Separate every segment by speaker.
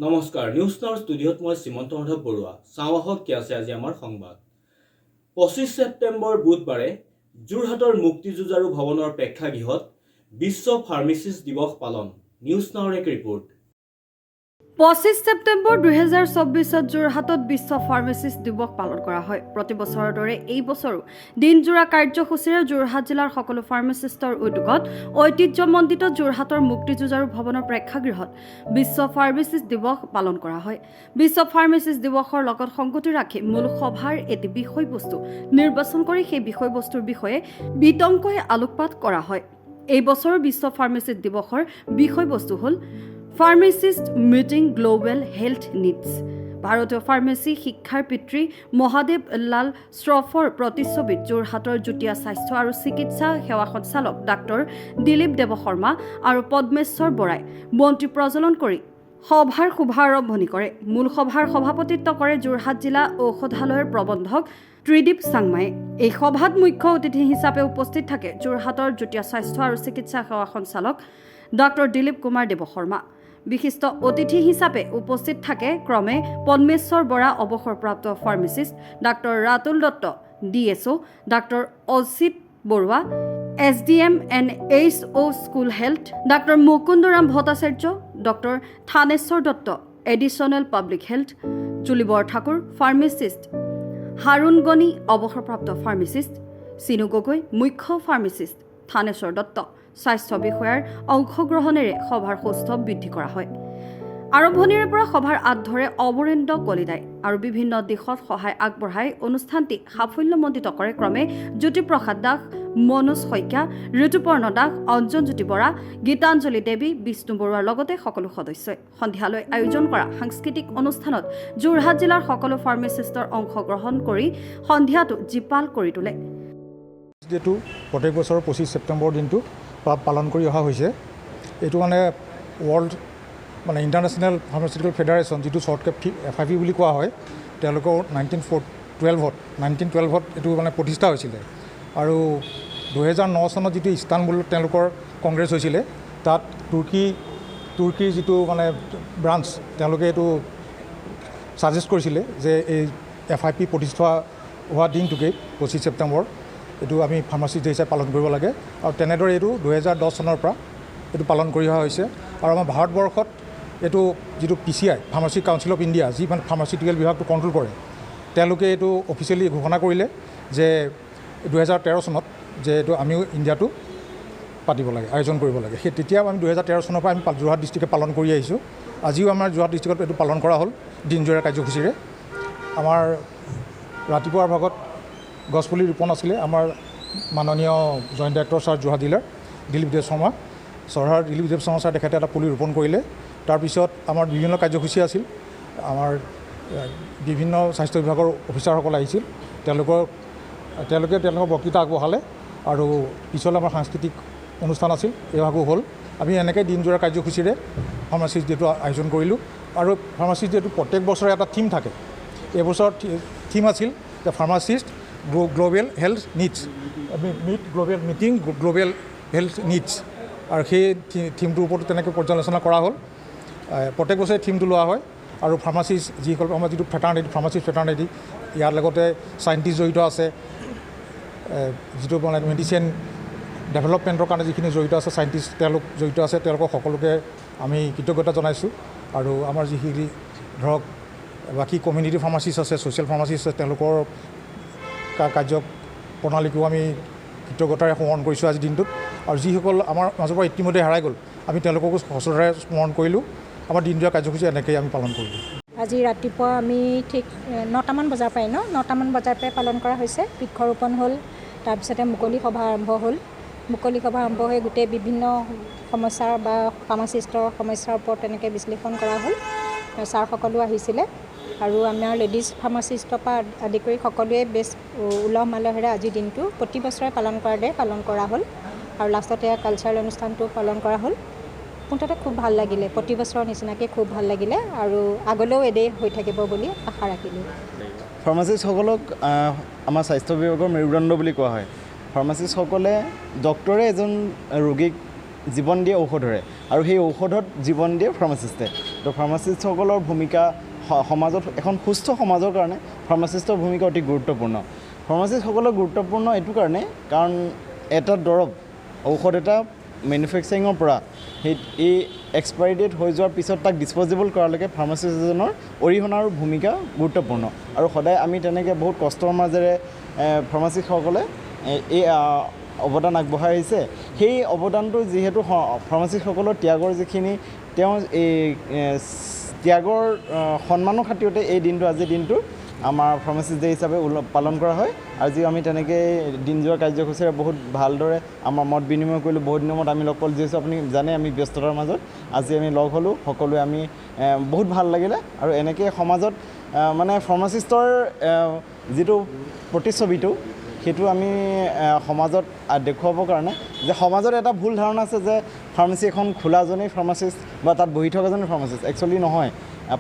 Speaker 1: নমস্কাৰ নিউজ নাওৰ ষ্টুডিঅ'ত মই শ্ৰীমন্ত মাধৱ বৰুৱা চাওয়াহক কি আছে আজি আমাৰ সংবাদ 25 ছেপ্টেম্বৰ বুধবাৰে যোৰহাটৰ মুক্তিযুঁজাৰু ভৱনৰ প্ৰেক্ষাগৃহত বিশ্ব ফাৰ্মাচিষ্ট দিৱস পালন নিউজ নাওৰ এক ৰিপৰ্ট
Speaker 2: 25 ছেপ্টেম্বৰ 2024 যোৰহাটত বিশ্ব ফাৰ্মাচিষ্ট দিৱস পালন কৰা হয় প্ৰতি বছৰৰ দৰে এই বছৰো দিনজোৰা কাৰ্যসূচীৰে যোৰহাট জিলাৰ সকলো ফাৰ্মাচিষ্টৰ উদ্যোগত ঐতিহ্যমণ্ডিত যোৰহাটৰ মুক্তিযুঁজাৰু ভৱনৰ প্ৰেক্ষাগৃহত বিশ্ব ফাৰ্মাচিষ্ট দিৱস পালন কৰা হয় বিশ্ব ফাৰ্মাচিষ্ট দিৱসৰ লগত সংগতি ৰাখি মূল সভাৰ এটি বিষয়বস্তু নিৰ্বাচন কৰি সেই বিষয়বস্তুৰ বিষয়ে বিতংকৈ আলোকপাত কৰা হয় এই বছৰৰ বিশ্ব ফাৰ্মাচিষ্ট দিৱসৰ বিষয়বস্তু হ'ল Pharmacist Meeting Global Health Needs ভাৰতীয় ফাৰ্মাচী শিক্ষাৰ পিতৃ মহাদেৱ লাল শ্ৰফৰ প্ৰতিচ্ছবিত যোৰহাটৰ যুটীয়া স্বাস্থ্য আৰু চিকিৎসা সেৱা সঞ্চালক ডাক্তৰ দিলীপ দেৱশৰ্মা আৰু পদ্মেশ্বৰ বৰাই মন্ত্ৰী প্ৰজ্বলন কৰি সভাৰ শুভাৰম্ভণি কৰে মূল সভাৰ সভাপতিত্ব কৰে যোৰহাট জিলা ঔষধালয়ৰ প্ৰবন্ধক ত্ৰিদীপ চাংমাই এই সভাত মুখ্য অতিথি হিচাপে উপস্থিত থাকে যোৰহাটৰ যুটীয়া স্বাস্থ্য আৰু চিকিৎসা সেৱা সঞ্চালক ডাক্তৰ দিলীপ কুমাৰ দেৱশৰ্মা বিশিষ্ট অতিথি হিচাপে উপস্থিত থাকে ক্ৰমে পদ্মেশ্বৰ বৰা অৱসৰপ্ৰাপ্ত pharmacist doctor Ratul Dutta DSO doctor Ajit Baruah SDM and HO school health doctor Mukundaram Bhattacharya doctor Thaneswar Dutta additional public health Julibar Thakur pharmacist Harun Gani অৱসৰপ্ৰাপ্ত ফাৰ্মাচিষ্ট চিনু গগৈ মুখ্য ফাৰ্মাচিষ্ট থানেশ্বৰ দত্ত স্বাস্থ্য বিষয়াৰ অংশগ্ৰহণেৰে সভাৰ সৌষ্ঠৱ বৃদ্ধি কৰা হয় আৰম্ভণিৰে পৰা সভাৰ আঁত ধৰে অমৰেন্দ্ৰ কলিতাই আৰু বিভিন্ন দিশত সহায় আগবঢ়াই অনুষ্ঠানটি সাফল্যমণ্ডিত কৰে ক্ৰমে জ্যোতিপ্ৰসাদ দাস মনোজ শইকীয়া ঋতুপৰ্ণ দাস অঞ্জন জ্যোতি বৰা গীতাঞ্জলি দেৱী বিষ্ণু বৰুৱাৰ লগতে সকলো সদস্যই সন্ধিয়ালৈ আয়োজন কৰা সাংস্কৃতিক অনুষ্ঠানত যোৰহাট জিলাৰ সকলো ফাৰ্মাচিষ্টৰ অংশগ্ৰহণ কৰি সন্ধিয়াটো জীপাল কৰি তোলে
Speaker 3: যেটো প্ৰত্যেক বছৰ 25 ছেপ্টেম্বৰ দিনটো পালন কৰি অহা হৈছে এইটো মানে ৱৰ্ল্ড মানে ইণ্টাৰনেশ্যনেল ফাৰ্মাচিউটিকেল ফেডাৰেশ্যন যিটো শ্বৰ্টকাট FIP বুলি কোৱা হয় তেওঁলোকৰ 1912ত এইটো মানে প্ৰতিষ্ঠা হৈছিলে আৰু 2009 চনত যিটো ইস্তানবুলত তেওঁলোকৰ কংগ্ৰেছ হৈছিলে তাত তুৰ্কীৰ যিটো মানে ব্ৰাঞ্চ তেওঁলোকে এইটো ছাজেষ্ট কৰিছিলে যে এই FIP প্ৰতিষ্ঠা হোৱা দিনটোকে 25 ছেপ্টেম্বৰ এইটো আমি ফাৰ্মাচিষ্ট হিচাপে পালন কৰিব লাগে আৰু তেনেদৰে এইটো 2010 চনৰ পৰা এইটো পালন কৰি অহা হৈছে আৰু আমাৰ ভাৰতবৰ্ষত এইটো যিটো PCI pharmacy council of India যি মানে ফাৰ্মাচিউটিকেল বিভাগটো কণ্ট্ৰল কৰে তেওঁলোকে এইটো অফিচিয়েলি ঘোষণা কৰিলে যে 2013 চনত যে এইটো আমিও ইণ্ডিয়াটো পাতিব লাগে আয়োজন কৰিব লাগে সেই তেতিয়া আমি 2013 চনৰ পৰা আমি যোৰহাট ডিষ্ট্ৰিক্টে পালন কৰি আহিছোঁ আজিও আমাৰ যোৰহাট ডিষ্ট্ৰিক্টত এইটো পালন কৰা হ'ল দিনজোৰা কাৰ্যসূচীৰে আমাৰ ৰাতিপুৱাৰ ভাগত গছপুলি ৰোপণ আছিলে আমাৰ মাননীয় জইণ্ট ডাইৰেক্টৰ ছাৰ যোৰহাট জিলাৰ দিলীপ দেৱ শৰ্মা ছাৰ তেখেতে এটা পুলি ৰোপণ কৰিলে তাৰপিছত আমাৰ বিভিন্ন কাৰ্যসূচী আছিল আমাৰ বিভিন্ন স্বাস্থ্য বিভাগৰ অফিচাৰসকল আহিছিল তেওঁলোকে তেওঁলোকৰ বক্তৃতা আগবঢ়ালে আৰু পিছলৈ আমাৰ সাংস্কৃতিক অনুষ্ঠান আছিল এভাগো হ'ল আমি এনেকৈ দিনজোৰা কাৰ্যসূচীৰে ফাৰ্মাচিষ্ট ডেটো আয়োজন কৰিলোঁ আৰু ফাৰ্মাচিষ্ট ডেটো প্ৰত্যেক বছৰে এটা থিম থাকে এইবছৰ থিম আছিল যে pharmacist global health needs meeting global health needs আৰু সেই থিমটোৰ ওপৰত তেনেকৈ পৰ্যালোচনা কৰা হ'ল প্ৰত্যেক বছৰে থিমটো লোৱা হয় আৰু ফাৰ্মাচিষ্ট যিসকল আমাৰ যিটো ফাৰ্মাচিষ্ট ফেটাৰ্নিটি ইয়াৰ লগতে চাইণ্টিষ্ট জড়িত আছে যিটো মানে মেডিচিন ডেভেলপমেণ্টৰ কাৰণে যিখিনি জড়িত আছে চাইণ্টিষ্ট তেওঁলোক জড়িত আছে তেওঁলোকক সকলোকে আমি কৃতজ্ঞতা জনাইছোঁ আৰু আমাৰ যিখিনি ধৰক বাকী কমিউনিটি ফাৰ্মাচিষ্ট আছে ছ'চিয়েল ফাৰ্মাচিষ্ট আছে তেওঁলোকৰ কাৰ্য প্ৰণালীকো আমি কৃতজ্ঞতাৰে স্মৰণ কৰিছোঁ আজিৰ দিনটোত আৰু যিসকল আমাৰ মাজৰ পৰা ইতিমধ্যে হেৰাই গ'ল আমি তেওঁলোককো সচৰাৰে স্মৰণ কৰিলোঁ আমাৰ দিনজোৰা কাৰ্যসূচী এনেকৈয়ে আমি পালন কৰিলোঁ
Speaker 4: আজি ৰাতিপুৱা আমি ঠিক 9টামান বজাৰ পৰাই 9টামান বজাৰ পৰাই পালন কৰা হৈছে বৃক্ষৰোপণ হ'ল তাৰপিছতে মুকলি সভা আৰম্ভ হ'ল মুকলি সভা আৰম্ভ হৈ গোটেই বিভিন্ন সমস্যা বা ফাৰ্মাচিষ্টৰ সমস্যাৰ ওপৰত তেনেকৈ বিশ্লেষণ কৰা হ'ল ছাৰসকলো আহিছিলে আৰু আমাৰ লেডিজ ফাৰ্মাচিষ্টৰ পৰা আদি কৰি সকলোৱে বেছ উলহ মালহেৰে আজিৰ দিনটো প্ৰতি বছৰে পালন কৰাৰ দৰে পালন কৰা হ'ল আৰু লাষ্টতে কালচাৰেল অনুষ্ঠানটো পালন কৰা হ'ল মুঠতে খুব ভাল লাগিলে প্ৰতি বছৰৰ নিচিনাকৈ খুব ভাল লাগিলে আৰু আগলৈও এদে হৈ থাকিব বুলি আশা ৰাখিলোঁ
Speaker 5: ফাৰ্মাচিষ্টসকলক আমাৰ স্বাস্থ্য বিভাগৰ মেৰুদণ্ড বুলি কোৱা হয় ফাৰ্মাচিষ্টসকলে ডক্টৰে এজন ৰোগীক জীৱন দিয়ে ঔষধৰে আৰু সেই ঔষধত জীৱন দিয়ে ফাৰ্মাচিষ্টে তো ফাৰ্মাচিষ্টসকলৰ ভূমিকা সমাজত এখন সুস্থ সমাজৰ কাৰণে ফাৰ্মাচিষ্টৰ ভূমিকা অতি গুৰুত্বপূৰ্ণ। ফাৰ্মাচিষ্টসকলৰ গুৰুত্বপূৰ্ণ এইটো কাৰণে কাৰণ এটা দৰৱ ঔষধ এটা মেনুফেকচাৰিঙৰ পৰা এই এক্সপায়াৰী ডেট হৈ যোৱাৰ পিছত তাক ডিছপ'জেবল কৰালৈকে ফাৰ্মাচিষ্ট এজনৰ অৰিহণাৰ ভূমিকা গুৰুত্বপূৰ্ণ। আৰু সদায় আমি তেনেকৈ বহুত কষ্টৰ মাজেৰে ফাৰ্মাচিষ্টসকলে এই অৱদান আগবঢ়াই আহিছে। সেই অৱদানটো যিহেতু ফাৰ্মাচিষ্টসকলৰ ত্যাগৰ যিখিনি তেওঁ এই ত্যাগৰ সন্মানৰ খাতিৰতে এই দিনটো আজিৰ দিনটো আমাৰ ফাৰ্মাচিষ্ট ডে হিচাপে পালন কৰা হয়। আজি আমি তেনেকৈ দিনজোৰা কাৰ্যসূচীৰে বহুত ভালদৰে আমাৰ মত বিনিময় কৰিলোঁ। বহুত দিনৰ মূৰত আমি লগ পালোঁ, যিহেতু আপুনি জানে আমি ব্যস্ততাৰ মাজত আজি আমি লগ হ'লোঁ সকলোৱে। আমি বহুত ভাল লাগিলে আৰু এনেকৈ সমাজত মানে ফাৰ্মাচিষ্টৰ যিটো প্ৰতিচ্ছবিটো সেইটো আমি সমাজত দেখুৱাবৰ কাৰণে যে সমাজত এটা ভুল ধাৰণা আছে যে ফাৰ্মাচী এখন খোলাজনেই ফাৰ্মাচিষ্ট বা তাত বহি থকাজনেই ফাৰ্মাচিষ্ট। একচুৱেলি নহয়।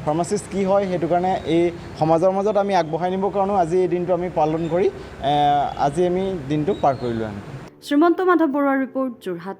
Speaker 5: ফাৰ্মাচিষ্ট কি হয় সেইটো কাৰণে এই সমাজৰ মাজত আমি আগবঢ়াই নিবৰ কাৰণেও আজি এই দিনটো আমি পালন কৰি আজি আমি দিনটো পাৰ কৰিলোঁ।
Speaker 2: শ্ৰীমন্ত মাধৱ বৰুৱাৰ ৰিপৰ্ট, যোৰহাট।